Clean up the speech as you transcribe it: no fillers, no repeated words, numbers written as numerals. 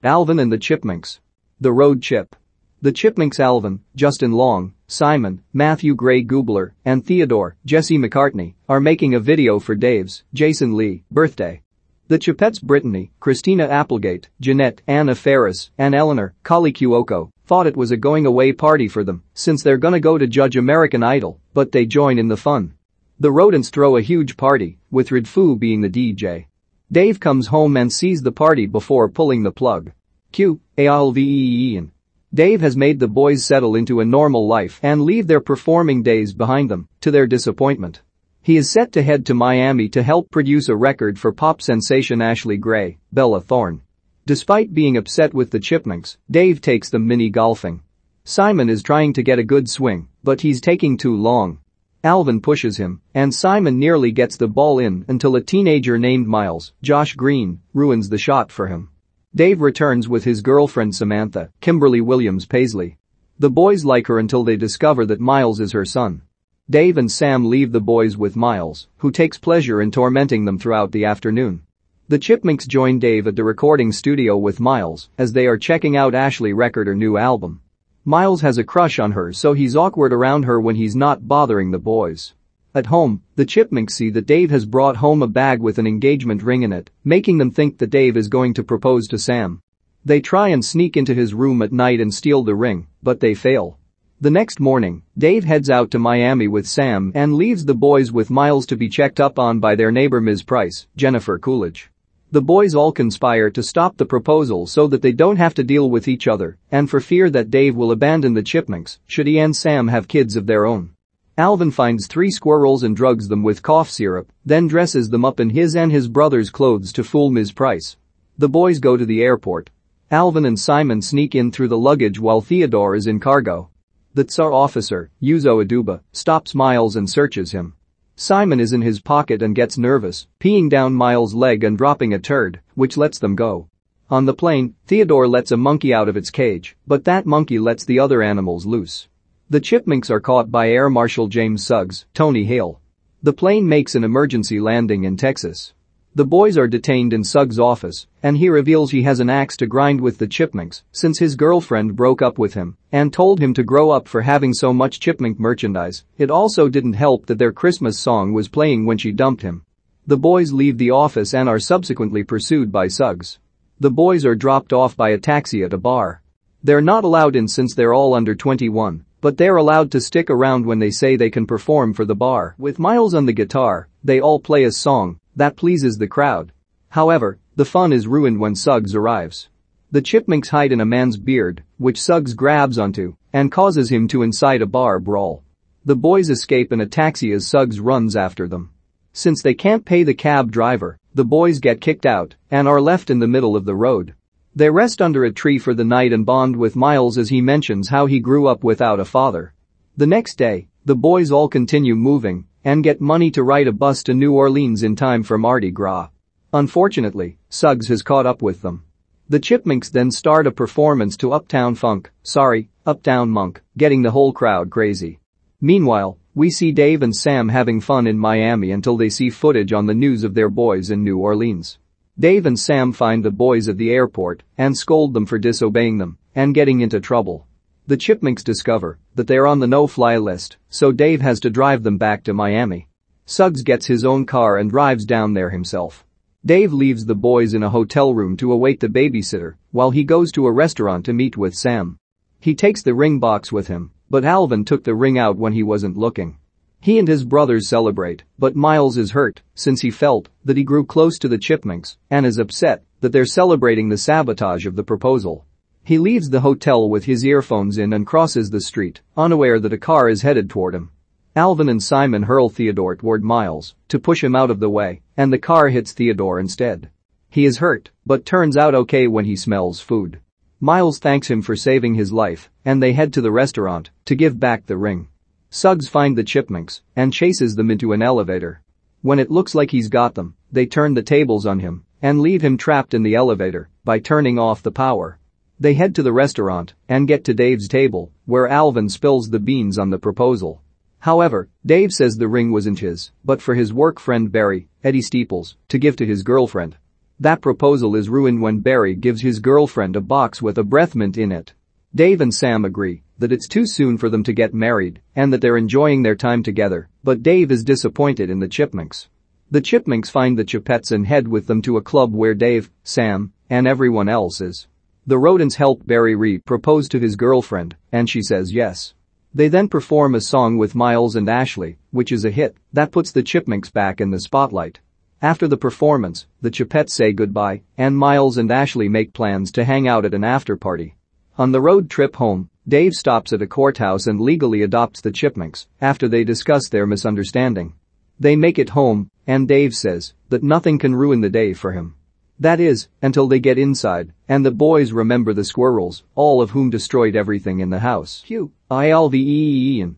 Alvin and the Chipmunks. The Road Chip. The Chipmunks Alvin, Justin Long, Simon, Matthew Gray Gubler, and Theodore, Jesse McCartney, are making a video for Dave's, Jason Lee, birthday. The Chipettes Brittany, Christina Applegate, Jeanette, Anna Faris, and Eleanor, Kaley Cuoco, thought it was a going-away party for them since they're gonna go to judge American Idol, but they join in the fun. The rodents throw a huge party, with Redfoo being the DJ. Dave comes home and sees the party before pulling the plug. Cue, ALVIN. Dave has made the boys settle into a normal life and leave their performing days behind them, to their disappointment. He is set to head to Miami to help produce a record for pop sensation Ashley Gray, Bella Thorne. Despite being upset with the Chipmunks, Dave takes them mini-golfing. Simon is trying to get a good swing, but he's taking too long. Alvin pushes him, and Simon nearly gets the ball in until a teenager named Miles, Josh Green, ruins the shot for him. Dave returns with his girlfriend Samantha, Kimberly Williams-Paisley. The boys like her until they discover that Miles is her son. Dave and Sam leave the boys with Miles, who takes pleasure in tormenting them throughout the afternoon. The Chipmunks join Dave at the recording studio with Miles as they are checking out Ashley record her new album. Miles has a crush on her, so he's awkward around her when he's not bothering the boys. At home, the Chipmunks see that Dave has brought home a bag with an engagement ring in it, making them think that Dave is going to propose to Sam. They try and sneak into his room at night and steal the ring, but they fail. The next morning, Dave heads out to Miami with Sam and leaves the boys with Miles to be checked up on by their neighbor Ms. Price, Jennifer Coolidge. The boys all conspire to stop the proposal so that they don't have to deal with each other and for fear that Dave will abandon the Chipmunks should he and Sam have kids of their own. Alvin finds 3 squirrels and drugs them with cough syrup, then dresses them up in his and his brother's clothes to fool Ms. Price. The boys go to the airport. Alvin and Simon sneak in through the luggage while Theodore is in cargo. The Tsar officer, Yuzo Aduba, stops Miles and searches him. Simon is in his pocket and gets nervous, peeing down Miles' leg and dropping a turd, which lets them go. On the plane, Theodore lets a monkey out of its cage, but that monkey lets the other animals loose. The Chipmunks are caught by Air Marshal James Suggs, Tony Hale. The plane makes an emergency landing in Texas. The boys are detained in Suggs' office, and he reveals he has an axe to grind with the Chipmunks since his girlfriend broke up with him and told him to grow up for having so much Chipmunk merchandise. It also didn't help that their Christmas song was playing when she dumped him. The boys leave the office and are subsequently pursued by Suggs. The boys are dropped off by a taxi at a bar. They're not allowed in since they're all under 21, but they're allowed to stick around when they say they can perform for the bar. With Miles on the guitar, they all play a song that pleases the crowd. However, the fun is ruined when Suggs arrives. The Chipmunks hide in a man's beard, which Suggs grabs onto and causes him to incite a bar brawl. The boys escape in a taxi as Suggs runs after them. Since they can't pay the cab driver, the boys get kicked out and are left in the middle of the road. They rest under a tree for the night and bond with Miles as he mentions how he grew up without a father. The next day, the boys all continue moving and get money to ride a bus to New Orleans in time for Mardi Gras. Unfortunately, Suggs has caught up with them. The Chipmunks then start a performance to Uptown Monk, getting the whole crowd crazy. Meanwhile, we see Dave and Sam having fun in Miami until they see footage on the news of their boys in New Orleans. Dave and Sam find the boys at the airport and scold them for disobeying them and getting into trouble. The Chipmunks discover that they're on the no-fly list, so Dave has to drive them back to Miami. Suggs gets his own car and drives down there himself. Dave leaves the boys in a hotel room to await the babysitter while he goes to a restaurant to meet with Sam. He takes the ring box with him, but Alvin took the ring out when he wasn't looking. He and his brothers celebrate, but Miles is hurt since he felt that he grew close to the Chipmunks and is upset that they're celebrating the sabotage of the proposal. He leaves the hotel with his earphones in and crosses the street, unaware that a car is headed toward him. Alvin and Simon hurl Theodore toward Miles to push him out of the way, and the car hits Theodore instead. He is hurt, but turns out okay when he smells food. Miles thanks him for saving his life, and they head to the restaurant to give back the ring. Suggs finds the Chipmunks and chases them into an elevator. When it looks like he's got them, they turn the tables on him and leave him trapped in the elevator by turning off the power. They head to the restaurant and get to Dave's table, where Alvin spills the beans on the proposal. However, Dave says the ring wasn't his, but for his work friend Barry, Eddie Steeples, to give to his girlfriend. That proposal is ruined when Barry gives his girlfriend a box with a breath mint in it. Dave and Sam agree that it's too soon for them to get married and that they're enjoying their time together, but Dave is disappointed in the Chipmunks. The Chipmunks find the Chipettes and head with them to a club where Dave, Sam, and everyone else is. The rodents help Barry propose to his girlfriend, and she says yes. They then perform a song with Miles and Ashley, which is a hit that puts the Chipmunks back in the spotlight. After the performance, the Chipettes say goodbye, and Miles and Ashley make plans to hang out at an after-party. On the road trip home, Dave stops at a courthouse and legally adopts the Chipmunks after they discuss their misunderstanding. They make it home, and Dave says that nothing can ruin the day for him. That is, until they get inside, and the boys remember the squirrels, all of whom destroyed everything in the house. ALVIN